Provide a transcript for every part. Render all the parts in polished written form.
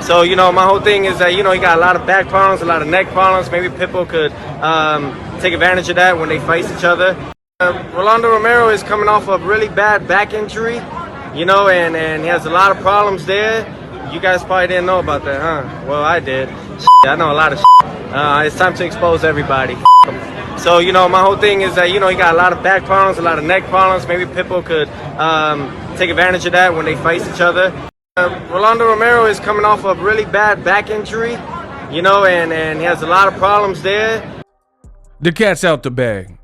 So, my whole thing is that, he got a lot of back problems, a lot of neck problems. Maybe Pitbull could take advantage of that when they face each other. Rolando Romero is coming off a really bad back injury, and he has a lot of problems there. You guys probably didn't know about that, huh? Well, I did. I know a lot of it's time to expose everybody. So, my whole thing is that, he got a lot of back problems, a lot of neck problems. Maybe Pitbull could take advantage of that when they face each other. Rolando Romero is coming off a really bad back injury, and he has a lot of problems there. The cat's out the bag.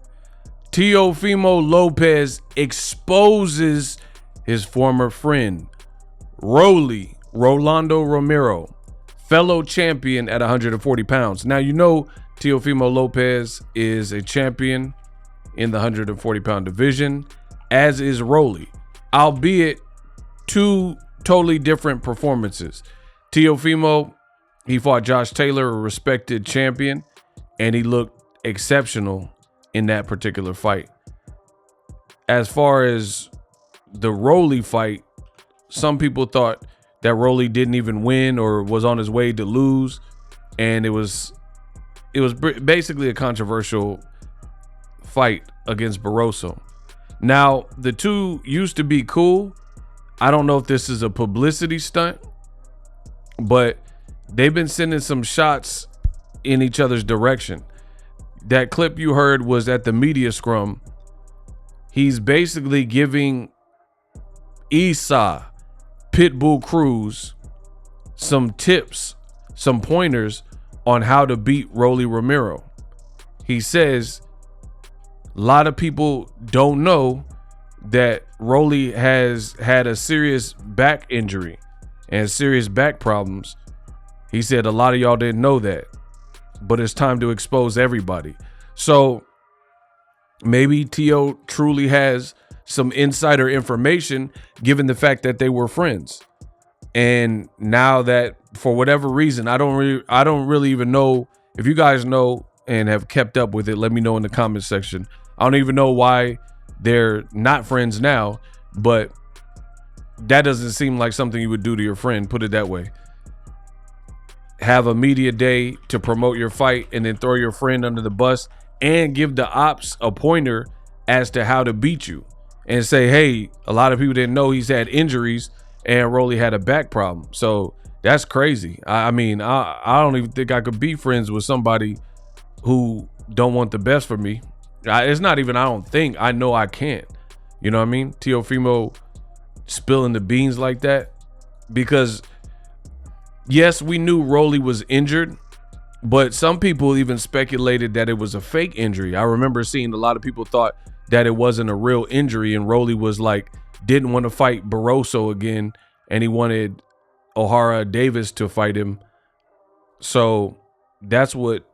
Teofimo Lopez exposes his former friend, Rolando Romero, fellow champion at 140 pounds. Now, Teofimo Lopez is a champion in the 140-pound division, as is Rolly, albeit two totally different performances. Teofimo, he fought Josh Taylor, a respected champion, and he looked exceptional in that particular fight. As far as the Rolly fight, some people thought that Rolly didn't even win or was on his way to lose, and it was basically a controversial fight against Barroso. Now, the two used to be cool. I don't know if this is a publicity stunt, but they've been sending some shots in each other's direction. That clip you heard was at the media scrum. He's basically giving Pitbull Cruz some tips, some pointers on how to beat Rolly Romero. He says a lot of people don't know that Rolly has had a serious back injury and serious back problems. He said a lot of y'all didn't know that, but it's time to expose everybody. So maybe Tio truly has some insider information, given the fact that they were friends. And now that, for whatever reason, I don't really even know. If you guys know and have kept up with it, let me know in the comment section. I don't even know why they're not friends now, but that doesn't seem like something you would do to your friend, put it that way. Have a media day to promote your fight and then throw your friend under the bus and give the ops a pointer as to how to beat you, and say, hey, a lot of people didn't know he's had injuries and Rolly had a back problem. So that's crazy. I don't even think I could be friends with somebody who don't want the best for me. It's not even, I don't think, I know I can't. You know what I mean? Teofimo spilling the beans like that, because yes, we knew Rolly was injured, but some people even speculated that it was a fake injury. I remember seeing a lot of people thought that it wasn't a real injury, and Rolly was like, didn't want to fight Barroso again, and he wanted O'Hara Davis to fight him. So that's what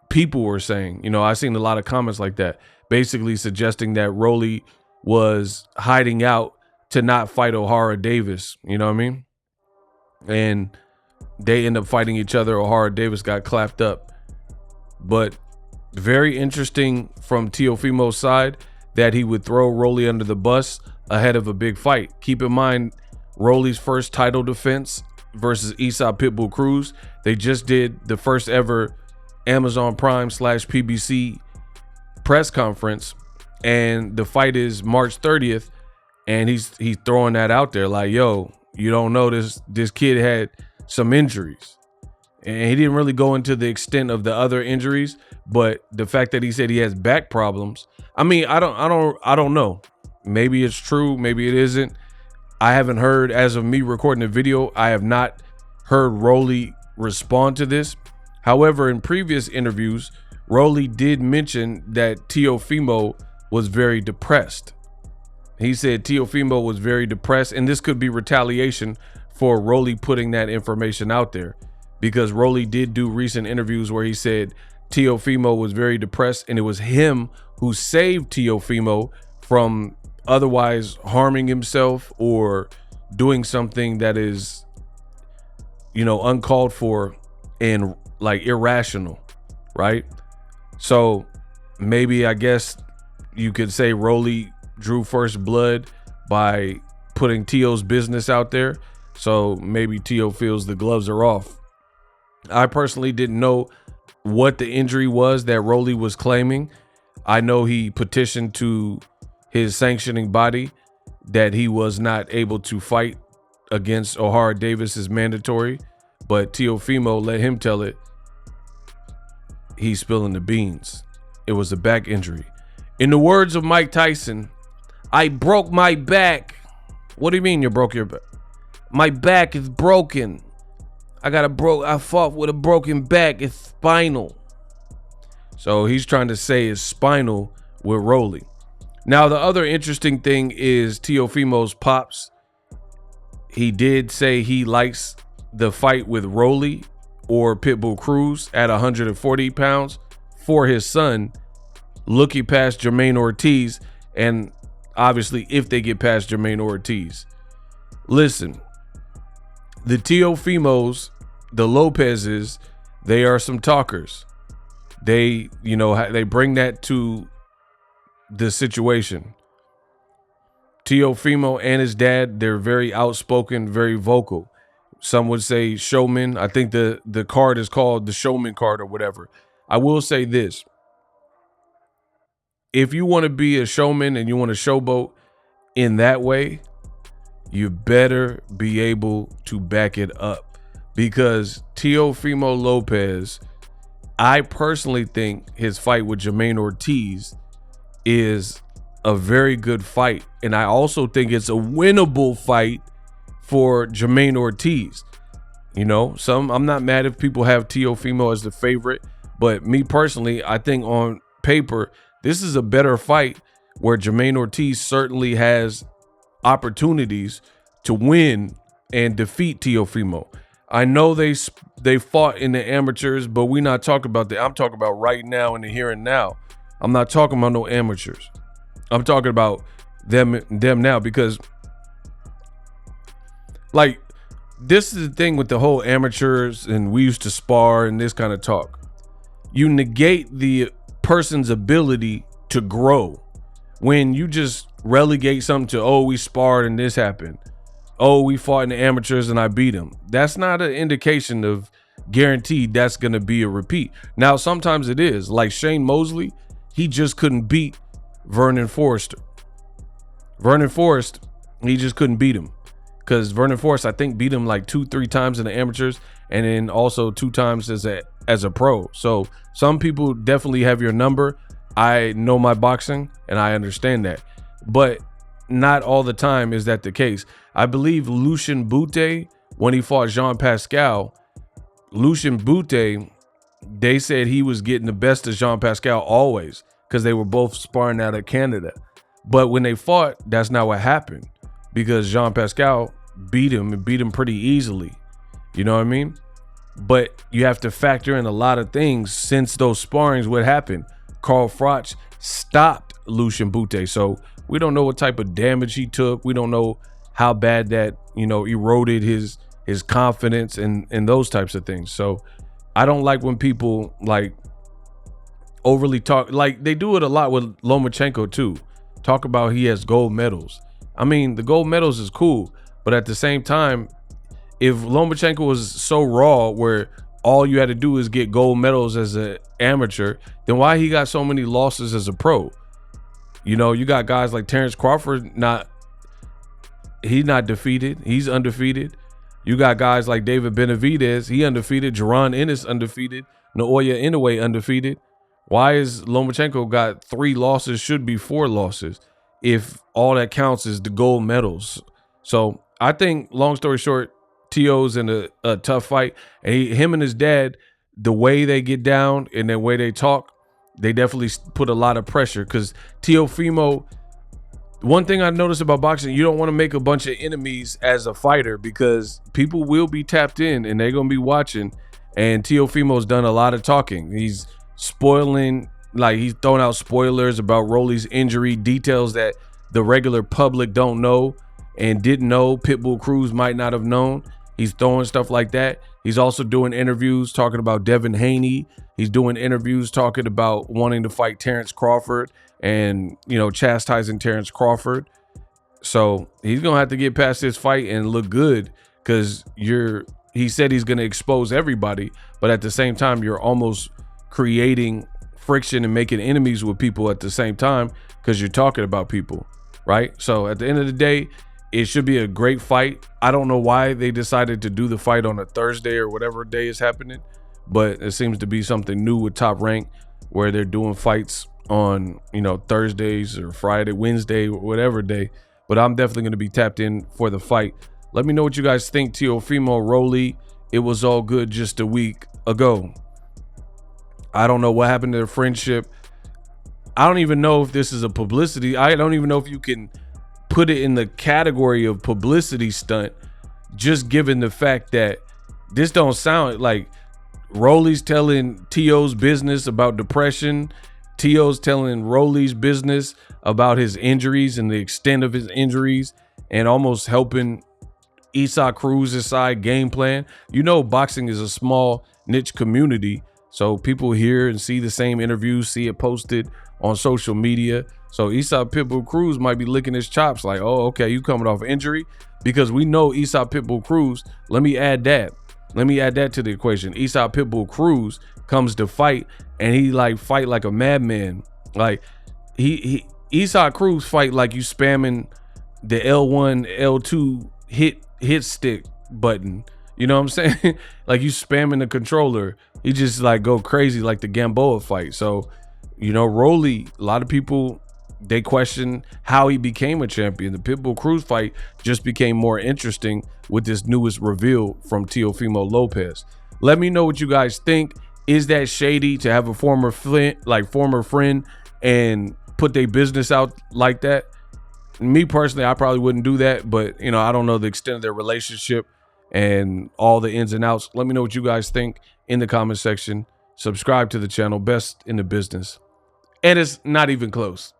people were saying. I seen a lot of comments like that, basically suggesting that Rolly was hiding out to not fight O'Hara Davis. You know what I mean? And they end up fighting each other. O'Hara Davis got clapped up. But very interesting from Teofimo's side that he would throw Rolly under the bus ahead of a big fight. Keep in mind, Rolly's first title defense versus Pitbull Cruz. They just did the first ever Amazon Prime / PBC press conference, and the fight is March 30th, and he's throwing that out there like, yo, you don't know this kid had some injuries. And he didn't really go into the extent of the other injuries, but the fact that he said he has back problems, I don't know. Maybe it's true, maybe it isn't. I haven't heard, as of me recording the video, I have not heard Rolly respond to this. However, in previous interviews, Rolly did mention that Teofimo was very depressed. He said Teofimo was very depressed, and this could be retaliation for Rolly putting that information out there, because Rolly did do recent interviews where he said Teofimo was very depressed, and it was him who saved Teofimo from otherwise harming himself or doing something that is, uncalled for and like irrational, right? So maybe, I guess you could say Rolly drew first blood by putting Tio's business out there. So maybe Tio feels the gloves are off. I personally didn't know what the injury was that Rolly was claiming. I know he petitioned to his sanctioning body that he was not able to fight against O'Hara Davis is mandatory, but Teofimo let him tell it. He's spilling the beans. It was a back injury. In the words of Mike Tyson, I broke my back. What do you mean you broke your back? My back is broken. I fought with a broken back. It's spinal. So he's trying to say it's spinal with Rolly. Now, the other interesting thing is Teofimo's pops. He did say he likes the fight with Rolly or Pitbull Cruz at 140 pounds for his son, looking past Jermaine Ortiz, and obviously if they get past Jermaine Ortiz. Listen, the Teofimos, the Lopezes, they are some talkers. They bring that to the situation. Teofimo and his dad, they're very outspoken, very vocal. Some would say showman. I think the card is called the showman card or whatever. I will say this. If you want to be a showman and you want to showboat in that way, you better be able to back it up, because Teofimo Lopez, I personally think his fight with Jermaine Ortiz is a very good fight. And I also think it's a winnable fight for Jermaine Ortiz. I'm not mad if people have Teofimo as the favorite, but me personally, I think on paper, this is a better fight where Jermaine Ortiz certainly has opportunities to win and defeat Teofimo. I know they fought in the amateurs, but we're not talking about that. I'm talking about right now in the here and now. I'm not talking about no amateurs. I'm talking about them now, because like, this is the thing with the whole amateurs and we used to spar and this kind of talk. You negate the person's ability to grow when you just relegate something to, oh, we sparred and this happened. Oh, we fought in the amateurs and I beat him. That's not an indication of guaranteed that's going to be a repeat. Now, sometimes it is. Like Shane Mosley, he just couldn't beat Vernon Forrester. Vernon Forrest, he just couldn't beat him, because Vernon Forrest, I think, beat him like 2-3 times in the amateurs, and then also 2 times as a pro. So some people definitely have your number. I know my boxing and I understand that, but not all the time is that the case. I believe Lucien Boutte, when he fought Jean Pascal, Lucien Boutte, they said he was getting the best of Jean Pascal always, because they were both sparring out of Canada. But when they fought, that's not what happened, because Jean Pascal beat him and beat him pretty easily. You know what I mean? But you have to factor in a lot of things since those sparrings. What happened? Carl Froch stopped Lucien Boutte. So we don't know what type of damage he took. We don't know how bad that, eroded his confidence and those types of things. So I don't like when people like overly talk, like they do it a lot with Lomachenko too. Talk about he has gold medals. I mean, the gold medals is cool, but at the same time, if Lomachenko was so raw where all you had to do is get gold medals as an amateur, then why he got so many losses as a pro? You got guys like Terrence Crawford, he's not defeated. He's undefeated. You got guys like David Benavidez, he undefeated. Jaron Ennis undefeated. Naoya Inoue undefeated. Why is Lomachenko got 3 losses, should be 4 losses, if all that counts is the gold medals? So I think, long story short, T.O.'s in a tough fight. And him and his dad, the way they get down and the way they talk, they definitely put a lot of pressure, because Teofimo, one thing I noticed about boxing, you don't want to make a bunch of enemies as a fighter, because people will be tapped in and they're going to be watching. And Teofimo's done a lot of talking. He's spoiling, like he's throwing out spoilers about Rolly's injury, details that the regular public don't know and didn't know. Pitbull Cruz might not have known. He's throwing stuff like that. He's also doing interviews talking about Devin Haney. He's doing interviews talking about wanting to fight Terrence Crawford and, chastising Terrence Crawford. So he's going to have to get past this fight and look good, because he said he's going to expose everybody, but at the same time, you're almost creating friction and making enemies with people at the same time because you're talking about people, right? So at the end of the day, it should be a great fight. I don't know why they decided to do the fight on a Thursday or whatever day is happening, but it seems to be something new with Top Rank where they're doing fights on, Thursdays or Friday, Wednesday, whatever day. But I'm definitely going to be tapped in for the fight. Let me know what you guys think. Teofimo, Rolly, it was all good just a week ago. I don't know what happened to their friendship. I don't even know if this is a publicity. I don't even know if you can put it in the category of publicity stunt, just given the fact that this don't sound like Rolly's telling T.O.'s business about depression. T.O.'s telling Rolly's business about his injuries and the extent of his injuries and almost helping Cruz's side game plan. Boxing is a small niche community, so people hear and see the same interviews, see it posted on social media. So Pitbull Cruz might be licking his chops like, oh, okay, you coming off injury? Because we know Pitbull Cruz. Let me add that to the equation. Pitbull Cruz comes to fight and he fight like a madman. Like he Cruz fight like you spamming the L1, L2 hit stick button. You know what I'm saying? Like you spamming the controller. He just go crazy like the Gamboa fight. So, Rolly, a lot of people, they question how he became a champion. The Pitbull Cruz fight just became more interesting with this newest reveal from Teofimo Lopez. Let me know what you guys think. Is that shady to have a former friend and put their business out like that? Me personally, I probably wouldn't do that, but I don't know the extent of their relationship and all the ins and outs. Let me know what you guys think in the comment section. Subscribe to the channel, best in the business. And it's not even close.